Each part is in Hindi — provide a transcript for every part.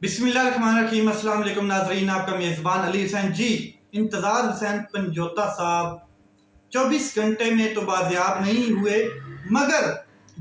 बिस्मिल्लाहिर्रहमानिर्रहीम। अस्सलाम वालेकुम नाज़रीन, आपका मेज़बान अली हुसैन जी। इंतज़ार हुसैन पंजोता साहब 24 घंटे में तो बाजियाब नहीं हुए, मगर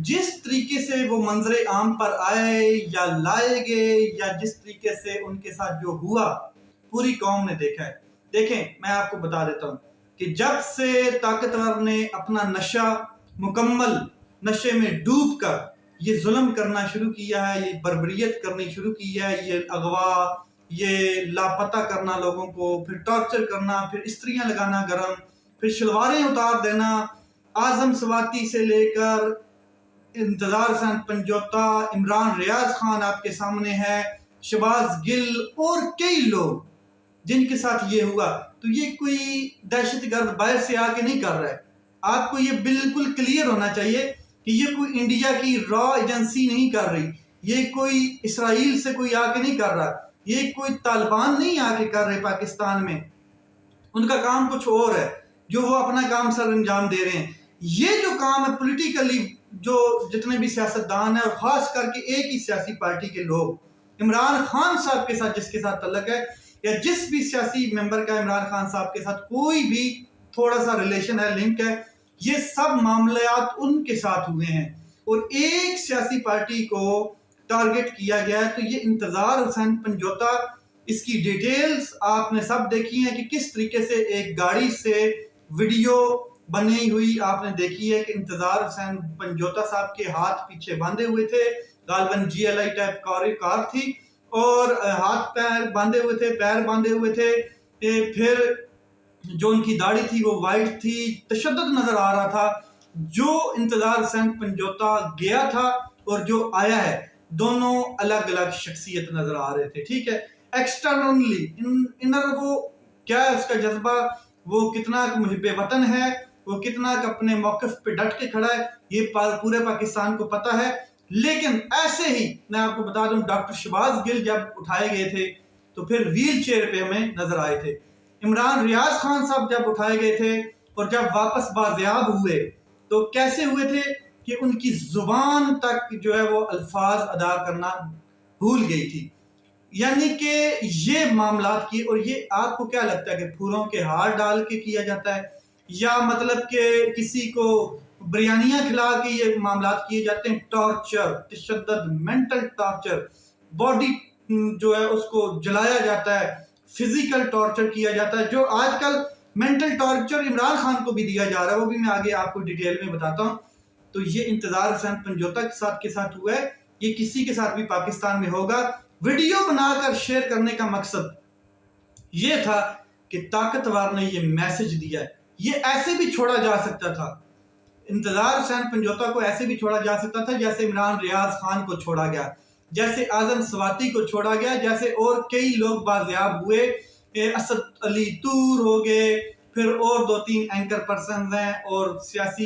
जिस तरीके से वो मंजरे आम पर आए या लाए गए या जिस तरीके से उनके साथ जो हुआ पूरी कौम ने देखा है। देखें, मैं आपको बता देता हूँ कि जब से ताकतवर ने अपना नशा मुकम्मल नशे में डूब कर ये जुल्म करना शुरू किया है, ये बर्बरियत करनी शुरू की है, ये अगवा, ये लापता करना लोगों को, फिर टॉर्चर करना, फिर स्त्रियां लगाना गरम, फिर शलवारें उतार देना, आजम सवाती से लेकर इंतजार हुसैन पंजोता, इमरान रियाज खान आपके सामने है, शहबाज गिल और कई लोग जिनके साथ ये हुआ। तो ये कोई दहशतगर्द बाहर से आके नहीं कर रहा है। आपको ये बिल्कुल क्लियर होना चाहिए कि ये कोई इंडिया की रॉ एजेंसी नहीं कर रही, ये कोई इसराइल से कोई आके नहीं कर रहा, ये कोई तालिबान नहीं आके कर रहे पाकिस्तान में। उनका काम कुछ और है, जो वो अपना काम सर अंजाम दे रहे हैं। ये जो काम है पॉलिटिकली, जो जितने भी सियासतदान है और खास करके एक ही सियासी पार्टी के लोग, इमरान खान साहब के साथ जिसके साथ तल्लक है या जिस भी सियासी मेंबर का इमरान खान साहब के साथ कोई भी थोड़ा सा रिलेशन है, लिंक है, ये सब मामलात उनके साथ हुए हैं और एक सियासी पार्टी को टारगेट किया गया है। तो ये इंतजार हुसैन पंजोता, इसकी डिटेल्स आपने सब देखी है कि किस तरीके से एक गाड़ी से वीडियो बनी हुई आपने देखी है कि इंतजार हुसैन पंजोता साहब के हाथ पीछे बांधे हुए थे, गालबन GLI टाइप कार थी और हाथ पैर बांधे हुए थे, पैर बांधे हुए थे, फिर जो उनकी दाढ़ी थी वो वाइट थी, तशद्दुद नजर आ रहा था। जो इंतजार हुसैन पंजोता गया था और जो आया है, दोनों अलग अलग शख्सियत नजर आ रहे थे। ठीक है, एक्सटर्नली इनर वो क्या है, उसका जज्बा, वो कितना मुहिब्बे वतन है, वो कितना अपने मौक़िफ़ पे डट के खड़ा है, ये पूरे पाकिस्तान को पता है। लेकिन ऐसे ही मैं आपको बता दूं, डॉक्टर शहबाज गिल जब उठाए गए थे तो फिर व्हील चेयर पे हमें नजर आए थे। इमरान रियाज खान साहब जब उठाए गए थे और जब वापस बाजियाब हुए तो कैसे हुए थे कि उनकी जुबान तक जो है वो अल्फाज अदा करना भूल गई थी। यानी कि ये मामलात की, और ये आपको क्या लगता है कि फूलों के हार डाल के किया जाता है या मतलब कि किसी को बिरयानियां खिला के ये मामलात किए जाते हैं? टॉर्चर, तशद्दुद, मेंटल टॉर्चर, बॉडी जो है उसको जलाया जाता है, फिजिकल टॉर्चर किया जाता है। जो आजकल मेंटल टॉर्चर इमरान खान को भी दिया जा रहा है, वो भी मैं आगे आपको डिटेल में बताता हूँ। तो ये इंतजार हुसैन पंजोता के साथ हुआ है, ये किसी के साथ भी पाकिस्तान में होगा। वीडियो बनाकर शेयर करने का मकसद ये था कि ताकतवर ने ये मैसेज दिया है। ये ऐसे भी छोड़ा जा सकता था, इंतजार हुसैन पंजोता को ऐसे भी छोड़ा जा सकता था जैसे इमरान रियाज खान को छोड़ा गया, जैसे आजम सवाती को छोड़ा गया, जैसे और कई लोग बाजियाब हुए, असद अली तूर हो गए, फिर और 2-3 एंकर पर्सन हैं और सियासी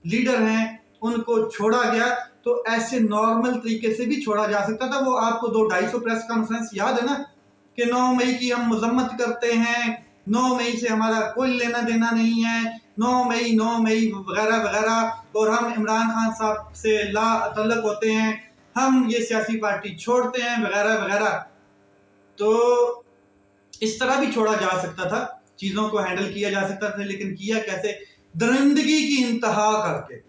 लीडर हैं, उनको छोड़ा गया। तो ऐसे नॉर्मल तरीके से भी छोड़ा जा सकता था। वो आपको 200-250 प्रेस कॉन्फ्रेंस याद है ना कि 9 मई की हम मजम्मत करते हैं, 9 मई से हमारा कोई लेना देना नहीं है, 9 मई वगैरह वगैरह, और हम इमरान खान साहब से ला तल्लक होते हैं, हम ये सियासी पार्टी छोड़ते हैं वगैरह वगैरह। तो इस तरह भी छोड़ा जा सकता था, चीज़ों को हैंडल किया जा सकता था, लेकिन किया कैसे? दरिंदगी की इंतहा करके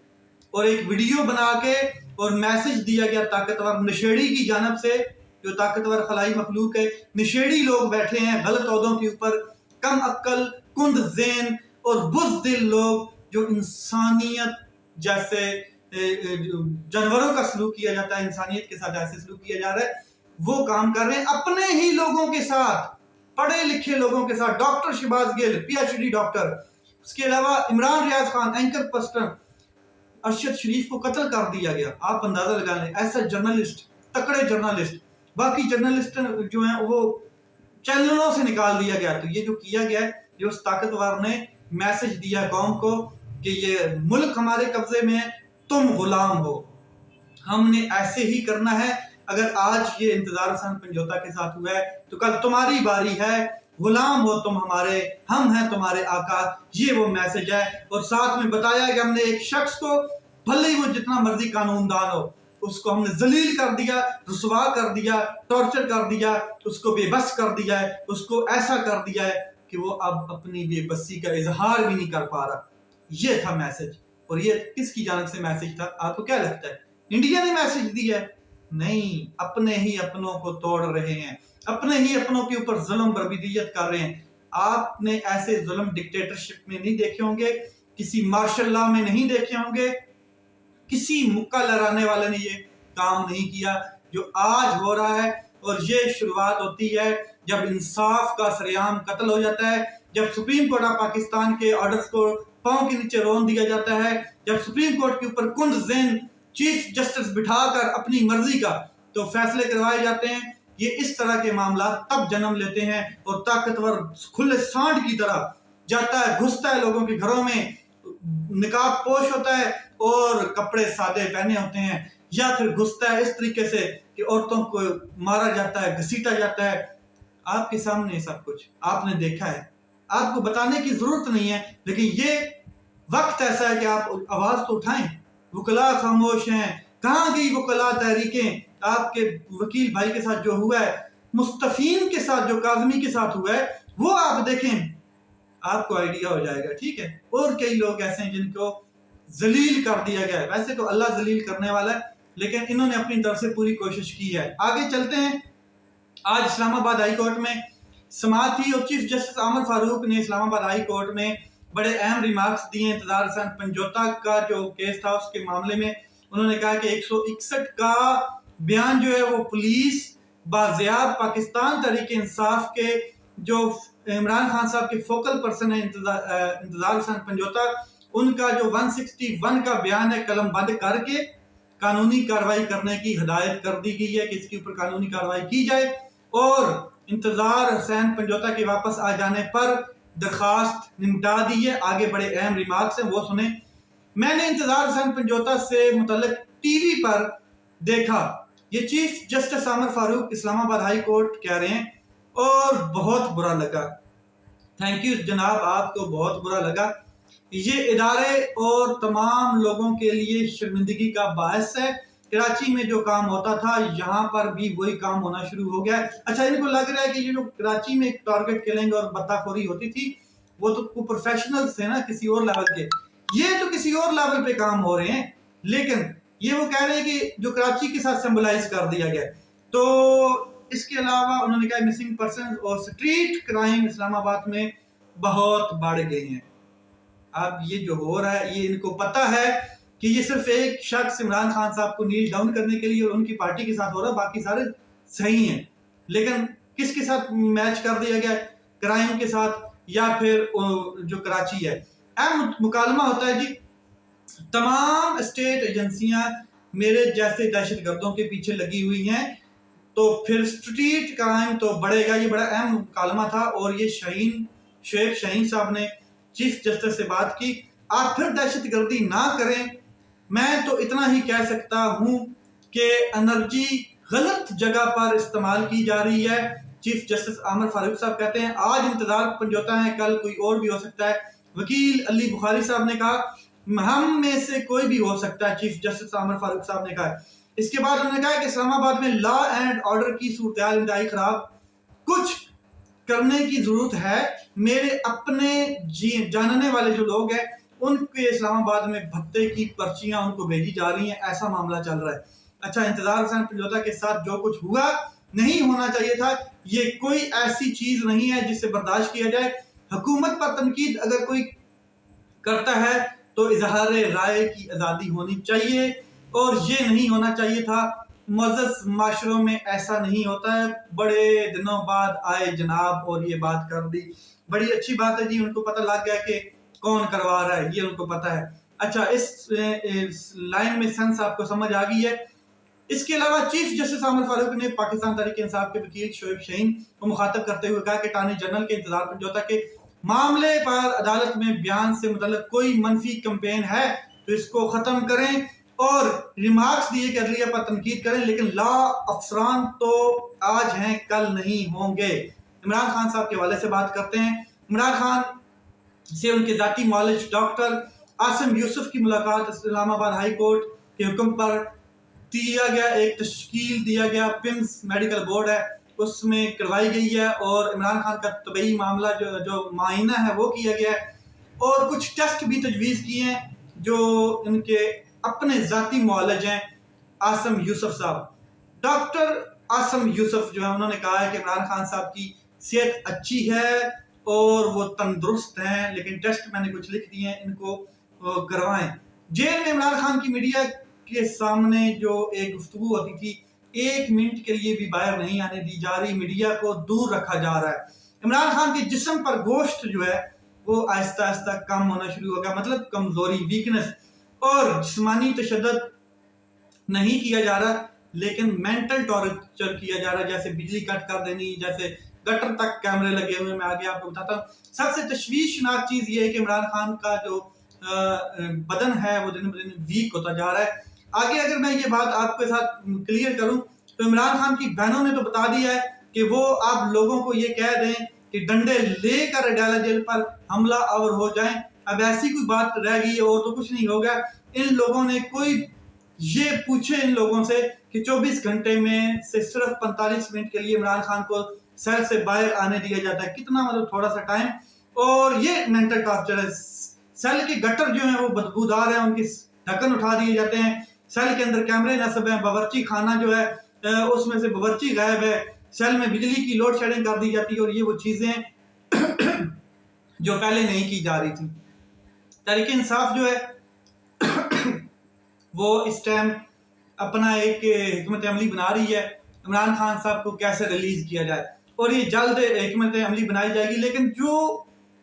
और एक वीडियो बना के और मैसेज दिया गया ताकतवर नशेड़ी की जानब से। जो ताकतवर खलाई मखलूक है, नशेड़ी लोग बैठे हैं गलत ओहदों के ऊपर, कम अक्ल, कुंद ज़ेन और बुज़दिल लोग, जो इंसानियत जैसे जानवरों का सलूक किया जाता है, इंसानियत के साथ ऐसे सलूक किया जा रहा है, वो काम कर रहे हैं अपने ही लोगों के साथ, पढ़े लिखे लोगों के साथ। Doctor Shahbaz Gill PhD doctor, उसके अलावा इमरान रियाज खान एंकर पर्सन, अरशद शरीफ को कत्ल कर दिया गया। आप अंदाजा लगा लें, ऐसा जर्नलिस्ट, तकड़े जर्नलिस्ट, बाकी जर्नलिस्ट जो हैं वो चैनलों से निकाल दिया गया। तो ये जो किया गया है, ये उस ताकतवर ने मैसेज दिया कौम को कि ये मुल्क हमारे कब्जे में है, तुम गुलाम हो, हमने ऐसे ही करना है। अगर आज ये इंतजार हुसैन पंजोता के साथ हुआ है तो कल तुम्हारी बारी है, गुलाम हो तुम हमारे, हम हैं तुम्हारे आका। ये वो मैसेज है। और साथ में बताया कि हमने एक शख्स को, भले ही वो जितना मर्जी कानूनदान हो, उसको हमने जलील कर दिया, रुसवा कर दिया, टॉर्चर कर दिया, उसको बेबस कर दिया है, उसको ऐसा कर दिया है कि वो अब अपनी बेबसी का इजहार भी नहीं कर पा रहा। ये था मैसेज। और ये किसकी जानिब से मैसेज था? आपको क्या लगता है? इंडिया ने मैसेज दिया है? नहीं, अपने ही अपनों को तोड़ रहे हैं, अपने ही अपनों के ऊपर जुल्म बर्बरियत कर रहे हैं। आपने ऐसे जुल्म डिक्टेटरशिप में नहीं देखे होंगे, किसी मार्शल लॉ में नहीं देखे होंगे, किसी मुक्का लड़ाने वाले ने ये काम नहीं किया जो आज हो रहा है। और ये शुरुआत होती है जब इंसाफ का सरेआम कत्ल हो जाता है, जब सुप्रीम कोर्ट ऑफ पाकिस्तान के ऑर्डर्स को पांव के नीचे रोन दिया जाता है, जब सुप्रीम कोर्ट के ऊपर कुंद ज़ेन चीफ जस्टिस बिठाकर अपनी मर्जी का तो फैसले करवाए जाते हैं। ये इस तरह के मामला तब जन्म लेते हैं और ताकतवर खुले सांड की तरह जाता है, घुसता है लोगों के घरों में, निकाब पोश होता है और कपड़े सादे पहने होते हैं, या फिर घुसता है इस तरीके से कि औरतों को मारा जाता है, घसीटा जाता है। आपके सामने सब कुछ आपने देखा है, आपको बताने की जरूरत नहीं है। लेकिन ये वक्त ऐसा है कि आप आवाज तो उठाएं। वकला खामोश हैं। कहाँ गई वकला तहरीकें? आपके वकील भाई के साथ जो हुआ है, मुस्तफीन के साथ जो काजमी के साथ हुआ है, वो आप देखें, आपको आइडिया हो जाएगा। ठीक है, और कई लोग ऐसे हैं जिनको जलील कर दिया गया है। वैसे तो अल्लाह जलील करने वाला है, लेकिन इन्होंने अपनी तरफ से पूरी कोशिश की है। आगे चलते हैं। आज इस्लामाबाद हाई कोर्ट में समाअत थी और चीफ जस्टिस आमर फारूक ने इस्लामाबाद हाई कोर्ट में बड़े अहम रिमार्क्स दिए। इंतजार हसन पंजोता का जो केस था उसके मामले में उन्होंने कहा कि 161 का बयान जो है वो पुलिस बाजियाब पाकिस्तान तहरीक इंसाफ के जो इमरान खान साहब के फोकल पर्सन है इंतजार हसन पंजोता, उनका जो 161 का बयान है कलम बंद करके कानूनी कार्रवाई करने की हिदायत कर दी गई है कि इसके ऊपर कानूनी कार्रवाई की जाए। और इंतजार हुसैन पंजोता के वापस आ जाने पर दरखास्त निपटा दी है। आगे बड़े अहम रिमार्क्स हैं, वो सुने। मैंने इंतजार हुसैन पंजोता से मुतल्लिक टीवी पर देखा, ये चीफ जस्टिस आमर फारूक इस्लामाबाद हाई कोर्ट कह रहे हैं, और बहुत बुरा लगा। थैंक यू जनाब, आपको बहुत बुरा लगा। ये इदारे और तमाम लोगों के लिए शर्मिंदगी का बायस है। कराची में जो काम होता था यहाँ पर भी वही काम होना शुरू हो गया है। अच्छा, इनको लग रहा है कि ये जो कराची में टारगेट किलिंग और बत्ताखोरी होती थी वो तो प्रोफेशनल्स थे ना, किसी और लेवल के, ये तो किसी और लेवल पे काम हो रहे हैं। लेकिन ये वो कह रहे हैं कि जो कराची के साथ सिंबलाइज कर दिया गया। तो इसके अलावा उन्होंने कहा मिसिंग पर्सन और स्ट्रीट क्राइम इस्लामाबाद में बहुत बढ़ गए हैं। अब ये जो हो रहा है, ये इनको पता है कि ये सिर्फ एक शख्स इमरान खान साहब को नील डाउन करने के लिए और उनकी पार्टी के साथ हो रहा है, बाकी सारे सही हैं। लेकिन किसके साथ मैच कर दिया गया? क्राइम के साथ, या फिर जो कराची है। अहम मुकालमा होता है जी, तमाम स्टेट एजेंसियां मेरे जैसे दहशतगर्दों के पीछे लगी हुई हैं, तो फिर स्ट्रीट क्राइम तो बढ़ेगा। ये बड़ा अहम मुकालमा था और ये शोएब शाहीन साहब ने चीफ जस्टिस से बात की, आप फिर दहशतगर्दी ना करें। मैं तो इतना ही कह सकता हूं कि एनर्जी गलत जगह पर इस्तेमाल की जा रही है। चीफ जस्टिस आमर फारूक साहब कहते हैं आज इंतजार पंजोता है, कल कोई और भी हो सकता है। वकील अली बुखारी साहब ने कहा हम में से कोई भी हो सकता है, चीफ जस्टिस आमर फारूक साहब ने कहा। इसके बाद उन्होंने कहा कि इस्लामाबाद में लॉ एंड ऑर्डर की सूरत इंतहाई खराब, कुछ करने की जरूरत है। मेरे अपने जानने वाले जो लोग हैं उनके इस्लामाबाद में भत्ते की पर्चियां उनको भेजी जा रही हैं, ऐसा मामला चल रहा है। अच्छा, इंतजार हुसैन पंजोता के साथ जो कुछ हुआ नहीं होना चाहिए था, ये कोई ऐसी चीज नहीं है जिससे बर्दाश्त किया जाए। हुकूमत पर तनकीद अगर कोई करता है तो इजहार राय की आज़ादी होनी चाहिए और ये नहीं होना चाहिए था। मुअज़्ज़ज़ माशरों में ऐसा नहीं होता है। बड़े दिनों बाद आए जनाब और ये बात कर दी, बड़ी अच्छी बात है जी। उनको पता लग गया कि कौन करवा रहा है, ये उनको पता है। अच्छा, इस लाइन में सेंस आपको समझ आ गई है। इसके अलावा चीफ जस्टिस आमर फारूक ने पाकिस्तान तहरीक इंसाफ के वकील शोएब शाहीन को मुखातब करते हुए कहा कि अटॉर्नी जनरल के इंतजार पंजोता के मामले पर अदालत में बयान से मुतल्लिक कोई मनफी कैंपेन है तो इसको खत्म करें और रिमार्क्स दिए कि अदलिया पर तनकीद करें, लेकिन लॉ अफसरान तो आज हैं कल नहीं होंगे। इमरान खान साहब के हवाले से बात करते हैं। इमरान खान से उनके जाती मौलिज डॉक्टर आसिम यूसुफ की मुलाकात इस्लामाबाद हाई कोर्ट के हुक्म पर दिया गया, एक तश्कील दिया गया, पिम्स मेडिकल बोर्ड है उसमें करवाई गई है, और इमरान खान का तबई मामला जो मायना है वो किया गया है, और कुछ टेस्ट भी तजवीज़ किए हैं जो इनके अपने ज़ाती मुआलज हैं आसम यूसुफ साहब। डॉक्टर आसम यूसुफ जो है उन्होंने कहा है कि इमरान खान साहब की सेहत अच्छी है और वो तंदुरुस्त हैं, लेकिन टेस्ट मैंने कुछ लिख दिए हैं, इनको करवाएं। जेल में इमरान खान की मीडिया के सामने जो एक गुफ्तगू होती थी, 1 मिनट के लिए भी बाहर नहीं आने दी जा रही, मीडिया को दूर रखा जा रहा है। इमरान खान के जिस्म पर गोश्त जो है वो आहिस्ता आहिस्ता कम होना शुरू हो गया, मतलब कमजोरी, वीकनेस, और जिस्मानी तशद्दुद नहीं किया जा रहा लेकिन मेंटल टॉर्चर किया जा रहा है, जैसे बिजली कट कर देनी, जैसे गटर तक कैमरे लगे हुए। मैं आगे आपको बताता हूँ। सबसे तशवीशनाक चीज़ ये है कि इमरान खान का जो बदन है वो दिन ब दिन वीक होता जा रहा है। आगे अगर मैं ये बात आपके साथ क्लियर करूं तो इमरान खान की बहनों ने तो बता दिया है कि वो आप लोगों को ये कह दें कि डंडे लेकर अडाला जेल पर हमला आवर हो जाएं। अब ऐसी कोई बात रह गई और तो कुछ नहीं होगा। इन लोगों ने कोई ये पूछे इन लोगों से कि 24 घंटे में से सिर्फ 45 मिनट के लिए इमरान खान को सेल से बाहर आने दिया जाता है, कितना मतलब थोड़ा सा टाइम, और ये मेंटल टॉर्चर है। सेल के गटर जो हैं वो बदबूदार हैं, उनकी ढक्कन उठा दिए जाते हैं, सेल के अंदर कैमरे नस्ब हैं, बावर्ची खाना जो है उसमें से बावर्ची गायब है, सेल में बिजली की लोड शेडिंग कर दी जाती है, और ये वो चीज़ें जो पहले नहीं की जा रही थी। तहरीक इंसाफ जो है वो इस टाइम अपना एक हिकमत अमली बना रही है इमरान खान साहब को कैसे रिलीज किया जाए, और ये जल्द हिकमत अमली बनाई जाएगी। लेकिन जो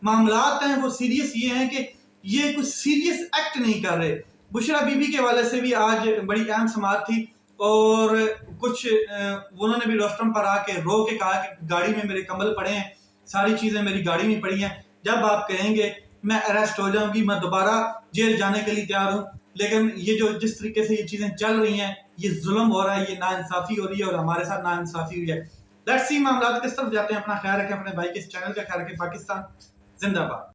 मामलात हैं वो सीरियस ये हैं कि ये कुछ सीरियस एक्ट नहीं कर रहे। बुशरा बीबी के वाले से भी आज बड़ी अहम समात थी, और कुछ उन्होंने भी रोस्टम पर आके रो के कहा कि गाड़ी में मेरे कंबल पड़े हैं, सारी चीज़ें मेरी गाड़ी में पड़ी हैं, जब आप कहेंगे मैं अरेस्ट हो जाऊंगी, मैं दोबारा जेल जाने के लिए तैयार हूँ। लेकिन ये जो जिस तरीके से ये चीज़ें चल रही हैं, ये जुल्म हो रहा है, ये नाइंसाफ़ी हो रही है, और हमारे साथ नाइंसाफ़ी हुई है। लेट्स सी मामला किस तरफ जाते हैं। अपना ख्याल रखें, अपने भाई के इस चैनल का ख्याल रखें। पाकिस्तान जिंदाबाद।